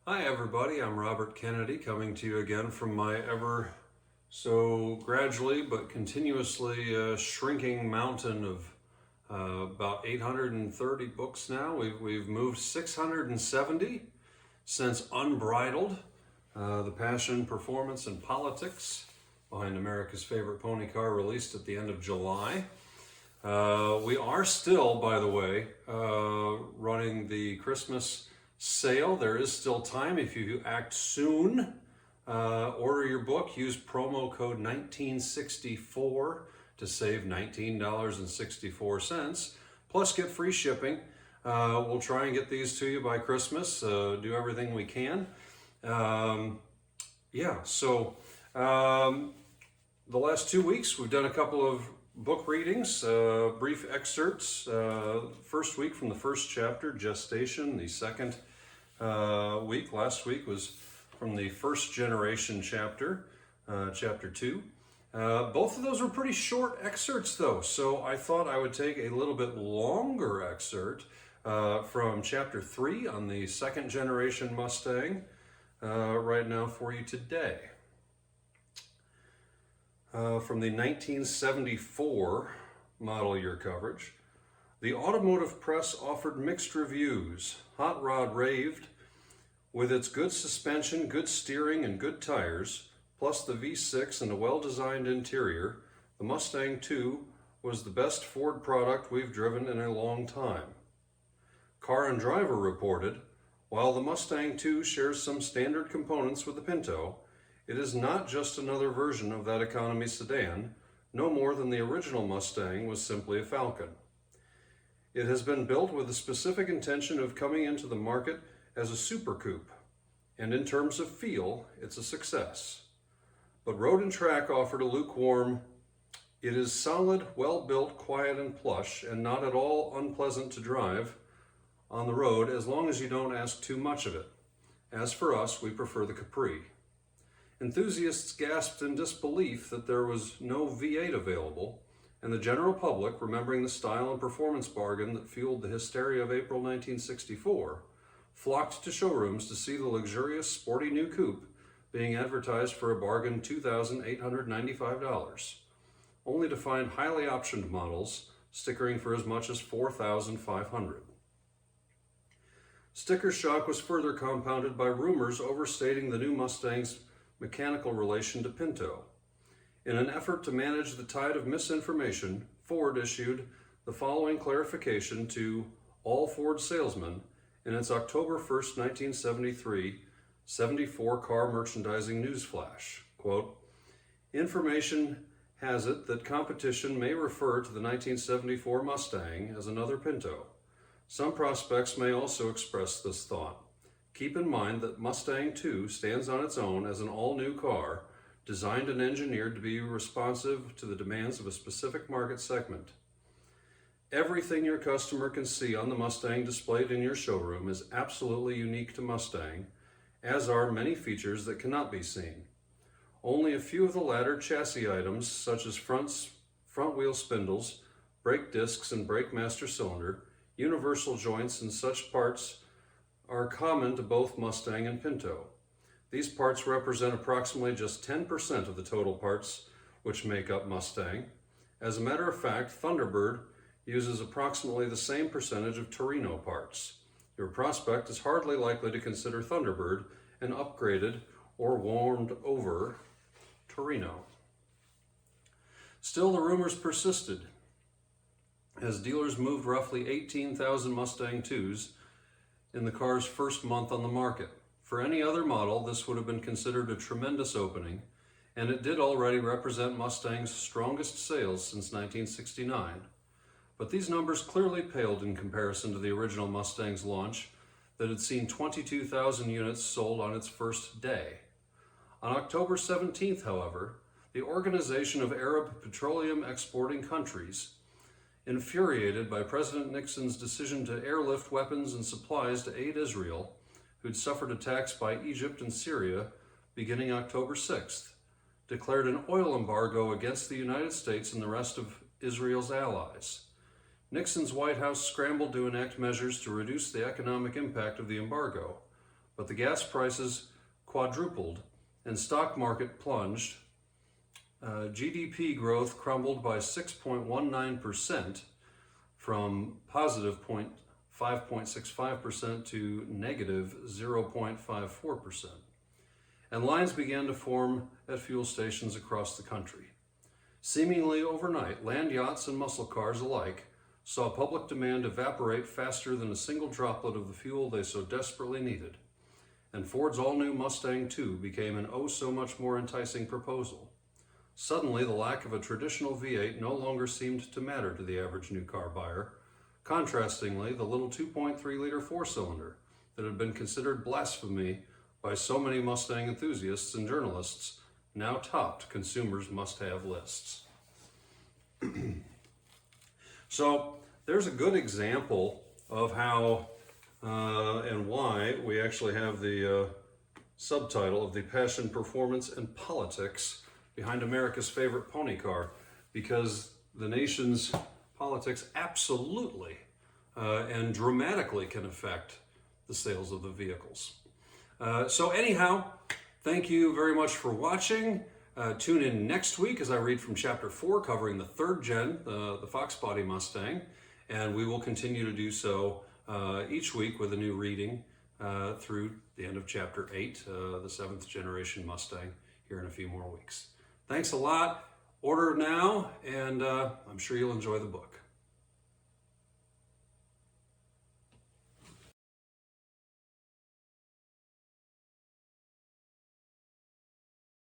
Hi everybody, I'm Robert Kennedy coming to you again from my ever so gradually but continuously shrinking mountain of about 830 books now. We've moved 670 since Unbridled, The Passion, Performance, and Politics behind America's favorite pony car, released at the end of July. We are still, by the way, running the Christmas sale. There is still time if you act soon. Order your book, use promo code 1964 to save $19.64, plus get free shipping. We'll try and get these to you by Christmas, do everything we can. The last 2 weeks we've done a couple of book readings, brief excerpts. First week from the first chapter, Gestation. The second week, last week, was from the First Generation chapter, chapter 2. Both of those were pretty short excerpts though, so I thought I would take a little bit longer excerpt from chapter 3 on the Second Generation Mustang right now for you today. From the 1974 model year coverage, the automotive press offered mixed reviews. Hot Rod raved. With its good suspension, good steering, and good tires, plus the V6 and a well-designed interior, the Mustang II was the best Ford product we've driven in a long time. Car and Driver reported, while the Mustang II shares some standard components with the Pinto, it is not just another version of that economy sedan, no more than the original Mustang was simply a Falcon. It has been built with the specific intention of coming into the market as a super coupe, and in terms of feel, it's a success. But Road and Track offered a lukewarm, it is solid, well-built, quiet, and plush, and not at all unpleasant to drive on the road as long as you don't ask too much of it. As for us, we prefer the Capri. Enthusiasts gasped in disbelief that there was no V8 available, and the general public, remembering the style and performance bargain that fueled the hysteria of April 1964, flocked to showrooms to see the luxurious, sporty new coupe being advertised for a bargain $2,895, only to find highly optioned models stickering for as much as $4,500. Sticker shock was further compounded by rumors overstating the new Mustang's mechanical relation to Pinto. In an effort to manage the tide of misinformation, Ford issued the following clarification to all Ford salesmen in its October 1st, 1973, 74 car merchandising newsflash. Quote, information has it that competition may refer to the 1974 Mustang as another Pinto. Some prospects may also express this thought. Keep in mind that Mustang II stands on its own as an all-new car, designed and engineered to be responsive to the demands of a specific market segment. Everything your customer can see on the Mustang displayed in your showroom is absolutely unique to Mustang, as are many features that cannot be seen. Only a few of the latter chassis items, such as front wheel spindles, brake discs and brake master cylinder, universal joints and such parts, are common to both Mustang and Pinto. These parts represent approximately just 10% of the total parts which make up Mustang. As a matter of fact, Thunderbird uses approximately the same percentage of Torino parts. Your prospect is hardly likely to consider Thunderbird an upgraded or warmed over Torino. Still, the rumors persisted as dealers moved roughly 18,000 Mustang IIs in the car's first month on the market. For any other model, this would have been considered a tremendous opening, and it did already represent Mustang's strongest sales since 1969. But these numbers clearly paled in comparison to the original Mustang's launch that had seen 22,000 units sold on its first day. On October 17th, however, the Organization of Arab Petroleum Exporting Countries, infuriated by President Nixon's decision to airlift weapons and supplies to aid Israel, who'd suffered attacks by Egypt and Syria beginning October 6th, declared an oil embargo against the United States and the rest of Israel's allies. Nixon's White House scrambled to enact measures to reduce the economic impact of the embargo, but the gas prices quadrupled and stock market plunged. GDP growth crumbled by 6.19% from positive 5.65% to negative 0.54%. And lines began to form at fuel stations across the country. Seemingly overnight, land yachts and muscle cars alike saw public demand evaporate faster than a single droplet of the fuel they so desperately needed. And Ford's all-new Mustang II became an oh-so-much more enticing proposal. Suddenly, the lack of a traditional V8 no longer seemed to matter to the average new car buyer. Contrastingly, the little 2.3-liter four-cylinder that had been considered blasphemy by so many Mustang enthusiasts and journalists now topped consumers' must-have lists. So there's a good example of how and why we actually have the subtitle of The Passion, Performance, and Politics Behind America's Favorite Pony Car, because the nation's politics absolutely and dramatically can affect the sales of the vehicles. So anyhow, thank you very much for watching. Tune in next week as I read from Chapter 4, covering the third gen, the Fox Body Mustang, and we will continue to do so each week with a new reading through the end of Chapter 8, the 7th generation Mustang, here in a few more weeks. Thanks a lot. Order now, and I'm sure you'll enjoy the book.